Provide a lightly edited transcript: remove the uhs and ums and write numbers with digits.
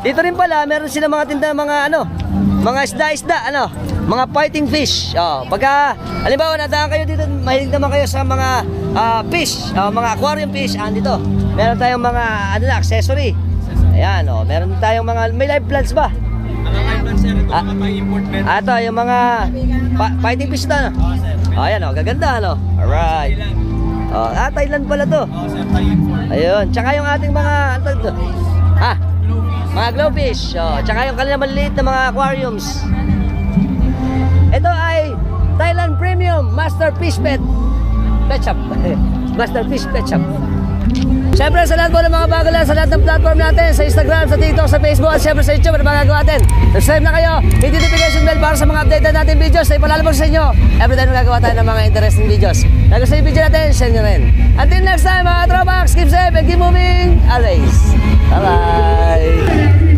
Dito rin pala, meron sila mga tinda mga ano, mga isda-isda, ano, mga fighting fish. Oh, pagka, halimbawa, nadaan kayo dito, mahilig naman kayo sa mga fish, mga aquarium fish, dito. Meron tayong mga, ano na, accessory. Ayan, oh, meron tayong mga, may live plants ba? Mga live plants, sir, ito mga pa-import meron. Ito, yung mga fighting fish na, no? Oo, sir. Oh, ayan, oh, gaganda, ano? Alright. Oh, Thailand pala to. Oo, sir, pa-import. Ayun, tsaka yung ating mga, ano to? Mga glowfish, tsaka yung kanilang maliliit na mga aquariums. Ito ay Thailand Premium Master Fish Pet Shop. Master Fish Pet Shop. Siyempre sa lahat po ng mga bago lang sa lahat ng platform natin, sa Instagram, sa TikTok, sa Facebook, at siyempre sa YouTube, ano magagawa natin? Subscribe na kayo, hit notification bell para sa mga updated natin videos na ipalalabog sa inyo. Every time magagawa tayo ng mga interesting videos. Kung gusto yung video natin, share nyo rin. Until next time mga tropax, keep safe and keep moving always. Bye-bye!